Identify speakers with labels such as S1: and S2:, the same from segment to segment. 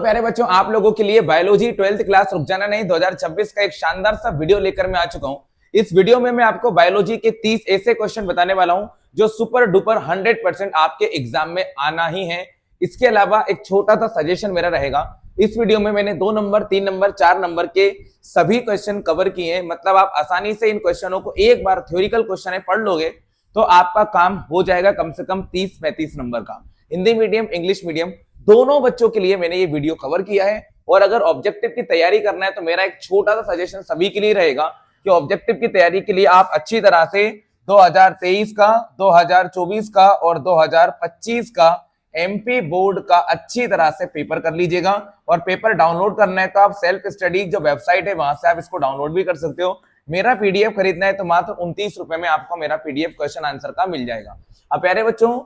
S1: प्यारे बच्चों, आप लोगों के लिए बायोलॉजी 12th क्लास रुक जाना नहीं 2026 का एक शानदार सा वीडियो लेकर मैं आ चुका हूं। इस वीडियो में मैं आपको बायोलॉजी के 30 ऐसे क्वेश्चन बताने वाला हूं जो सुपर डुपर 100% आपके एग्जाम में आना ही है। इसके अलावा एक छोटा सा सजेशन मेरा रहेगा। इस वीडियो में मैंने 2 नंबर, 3 नंबर, 4 नंबर के सभी क्वेश्चन कवर किए हैं। मतलब आप आसानी से इन क्वेश्चनों को एक बार थ्योरिकल क्वेश्चन है पढ़ लोगे तो आपका काम हो जाएगा कम से कम 30-35 नंबर का। हिंदी मीडियम, इंग्लिश मीडियम दोनों बच्चों के लिए मैंने ये वीडियो कवर किया है। और अगर ऑब्जेक्टिव की तैयारी करना है तो मेरा एक छोटा सा सजेशन सभी के लिए रहेगा कि ऑब्जेक्टिव की तैयारी के लिए आप अच्छी तरह से 2023 का, 2024 का और 2025 का एमपी बोर्ड का अच्छी तरह से पेपर कर लीजिएगा। और पेपर डाउनलोड करना है तो आप सेल्फ स्टडी जो वेबसाइट है वहां से आप इसको डाउनलोड भी कर सकते हो। मेरा पीडीएफ खरीदना है तो मात्र 29 रुपए में आपको मेरा पीडीएफ क्वेश्चन आंसर का मिल जाएगा। अब प्यारे बच्चों,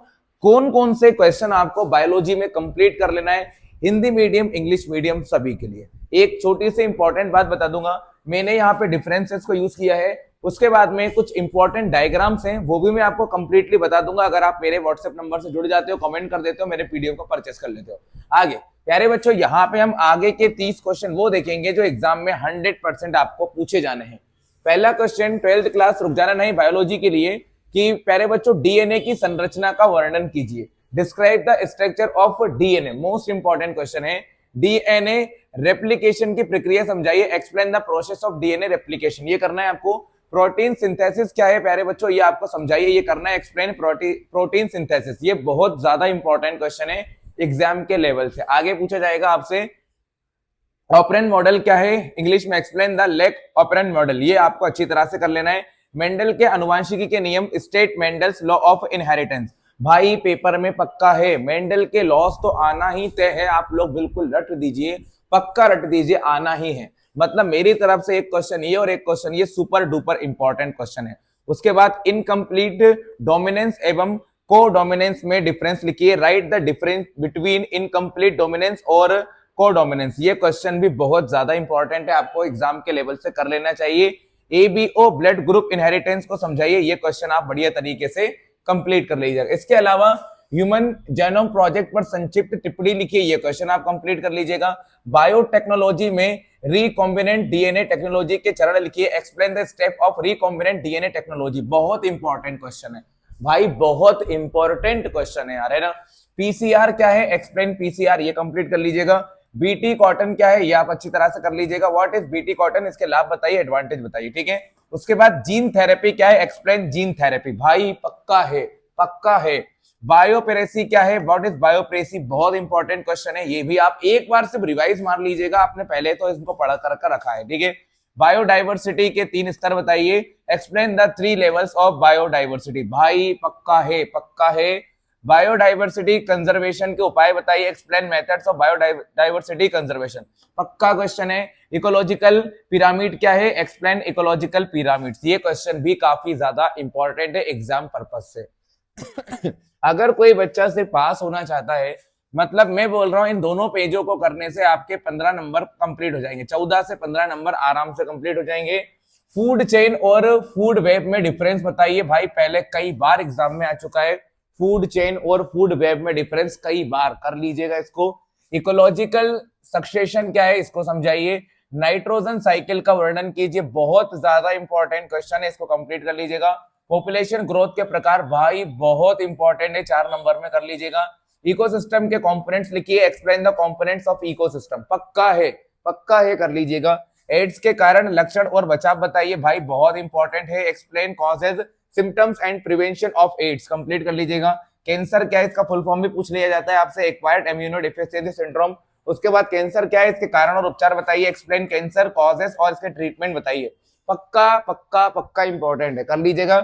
S1: कौन कौन से क्वेश्चन आपको बायोलॉजी में कंप्लीट कर लेना है हिंदी मीडियम, इंग्लिश मीडियम सभी के लिए, एक छोटी सी इंपॉर्टेंट बात बता दूंगा। मैंने यहाँ पे डिफरेंसेस को यूज किया है, उसके बाद में कुछ इंपॉर्टेंट डायग्राम्स हैं वो भी मैं आपको कंप्लीटली बता दूंगा। अगर आप मेरे व्हाट्सएप नंबर से जुड़ जाते हो, कमेंट कर देते हो, मेरे पीडीएफ को परचेस कर लेते हो। आगे प्यारे बच्चों, यहाँ पे हम आगे के 30 क्वेश्चन वो देखेंगे जो एग्जाम में 100% आपको पूछे जाने हैं। पहला क्वेश्चन 12th क्लास रुक जाना नहीं बायोलॉजी के लिए कि प्यारे बच्चों डीएनए की संरचना का वर्णन कीजिए। Describe the structure of DNA, most important question है। डीएनए रेप्लिकेशन की प्रक्रिया समझाइए। Explain the process of DNA replication, ये करना है आपको। प्रोटीन सिंथेसिस क्या है प्यारे बच्चों, ये आपको समझाइए, ये करना है। एक्सप्लेन प्रोटीन सिंथेसिस, ये बहुत ज्यादा इंपॉर्टेंट क्वेश्चन है एग्जाम के लेवल से। आगे पूछा जाएगा आपसे ऑपरेंट मॉडल क्या है, इंग्लिश में explain the lac operon model, ये आपको अच्छी तरह से कर लेना है। मेंडल के अनुवांशिकी के नियम, state Mendel's law of inheritance, भाई पेपर में पक्का है। मेंडल के लॉस तो आना ही तय है, आप लोग बिल्कुल रट दीजिए, पक्का रट दीजिए, आना ही है। मतलब मेरी तरफ से एक क्वेश्चन ये और एक क्वेश्चन ये सुपर डुपर इंपॉर्टेंट क्वेश्चन है। उसके बाद इनकम्प्लीट डोमिनेंस एवं को डोमिनेंस में डिफरेंस लिखिए। Right the difference between incomplete dominance और को डोमिनेंस, ये क्वेश्चन भी बहुत ज्यादा इंपॉर्टेंट है, आपको एग्जाम के लेवल से कर लेना चाहिए। एबीओ ब्लड ग्रुप इनहेरिटेंस को समझाइए, ये क्वेश्चन आप बढ़िया तरीके से कंप्लीट कर लीजिएगा। इसके अलावा ह्यूमन जेनोम प्रोजेक्ट पर संक्षिप्त टिप्पणी लिखिए, ये क्वेश्चन आप कंप्लीट कर लीजिएगा। बायोटेक्नोलॉजी में रिकॉम्बिनेंट डीएनए टेक्नोलॉजी के चरण लिखिए। Explain the step of recombinant DNA technology, बहुत इंपॉर्टेंट क्वेश्चन है भाई, बहुत इंपॉर्टेंट क्वेश्चन है यार, है ना। पीसीआर क्या है, एक्सप्लेन पीसीआर, ये कंप्लीट कर लीजिएगा। बीटी कॉटन क्या है, ये आप अच्छी तरह से कर लीजिएगा। व्हाट इज बीटी कॉटन, इसके लाभ बताइए, एडवांटेज बताइए, ठीक है। उसके बाद जीन थेरेपी क्या है, एक्सप्लेन जीन थेरेपी, भाई पक्का है, पक्का है। बायोप्रेसी क्या है, व्हाट इज बायोप्रेसी, बहुत इंपॉर्टेंट क्वेश्चन है, ये भी आप एक बार सिर्फ रिवाइज मार लीजिएगा, आपने पहले तो इसको पढ़ कर रखा है, ठीक है। बायोडाइवर्सिटी के 3 स्तर बताइए। Explain the 3 levels of biodiversity, भाई पक्का है, पक्का है। बायोडाइवर्सिटी कंजर्वेशन के उपाय बताइए। Explain methods of biodiversity conservation, पक्का क्वेश्चन है। इकोलॉजिकल पिरामिड क्या है, एक्सप्लेन इकोलॉजिकल पिरामिड्स, ये क्वेश्चन भी काफी ज्यादा इंपॉर्टेंट है एग्जाम पर्पस से। अगर कोई बच्चा सिर्फ पास होना चाहता है, मतलब मैं बोल रहा हूं इन दोनों पेजों को करने से आपके 15 नंबर कंप्लीट हो जाएंगे, 14 से 15 नंबर आराम से कंप्लीट हो जाएंगे। फूड चेन और फूड वेब में डिफरेंस बताइए, भाई पहले कई बार एग्जाम में आ चुका है। फूड चेन और फूड वेब में डिफरेंस कई बार कर लीजिएगा इसको। इकोलॉजिकल सक्सेशन क्या है, इसको समझाइए। नाइट्रोजन साइकिल का वर्णन कीजिए, बहुत ज्यादा इंपॉर्टेंट क्वेश्चन है, इसको कंप्लीट कर लीजिएगा। पॉपुलेशन ग्रोथ के प्रकार, भाई बहुत इंपॉर्टेंट है, 4 नंबर में कर लीजिएगा। इकोसिस्टम के कंपोनेंट्स लिखिए। Explain the components of ecosystem, पक्का है, पक्का है, कर लीजिएगा। एड्स के कारण, लक्षण और बचाव बताइए, भाई बहुत इंपॉर्टेंट है। Explain causes, symptoms and prevention of AIDS, complete कर लीजिएगा। कैंसर क्या है, इसका फुल फॉर्म भी पूछ लिया जाता है आपसे, एक्वायर्ड इम्यूनोडेफिशिएंसी सिंड्रोम। उसके बाद कैंसर क्या है, इसके कारण और उपचार बताइए। एक्सप्लेन कैंसर कॉजेस और इसके ट्रीटमेंट बताइए, पक्का पक्का पक्का इंपॉर्टेंट है, कर लीजिएगा।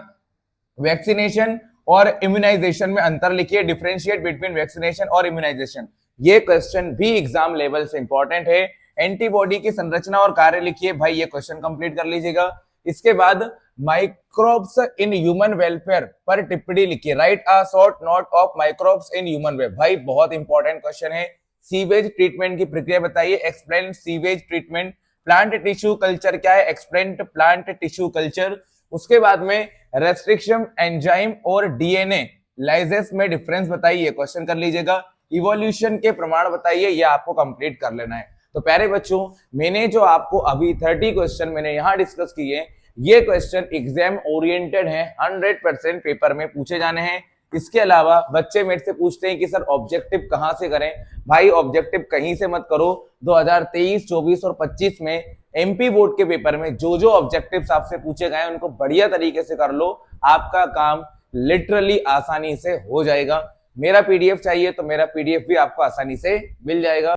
S1: वैक्सीनेशन और इम्यूनाइजेशन में अंतर लिखिए। डिफरेंशिएट बिटवीन वैक्सीनेशन और इम्यूनाइजेशन, ये क्वेश्चन भी एग्जाम लेवल से इंपॉर्टेंट है। एंटीबॉडी की संरचना और कार्य लिखिए, भाई ये क्वेश्चन कंप्लीट कर लीजिएगा। इसके बाद माइक्रोब्स इन ह्यूमन वेलफेयर पर टिप्पणी लिखिए। Right a short note of microbes in human well, भाई बहुत इंपॉर्टेंट क्वेश्चन है। सीवेज ट्रीटमेंट की प्रक्रिया बताइए। Explain sewage treatment. Plant tissue culture क्या है, एक्सप्लेन प्लांट टिश्यू कल्चर। उसके बाद में रेस्ट्रिक्शन एंजाइम और डीएनए लाइजेस में डिफरेंस बताइए, क्वेश्चन कर लीजिएगा। इवोल्यूशन के प्रमाण बताइए, ये आपको कंप्लीट कर लेना है। तो प्यारे बच्चों, मैंने जो आपको अभी 30 क्वेश्चन मैंने यहाँ डिस्कस किए, ये क्वेश्चन एग्जाम ओरिएंटेड है, 100% पेपर में पूछे जाने हैं। इसके अलावा बच्चे मेरे से पूछते हैं कि सर ऑब्जेक्टिव कहाँ से करें। भाई ऑब्जेक्टिव कहीं से मत करो, 2023, 24 और 25 में एमपी बोर्ड के पेपर में जो जो ऑब्जेक्टिव्स आपसे पूछे गए उनको बढ़िया तरीके से कर लो, आपका काम लिटरली आसानी से हो जाएगा। मेरा पीडीएफ चाहिए तो मेरा पीडीएफ भी आपको आसानी से मिल जाएगा।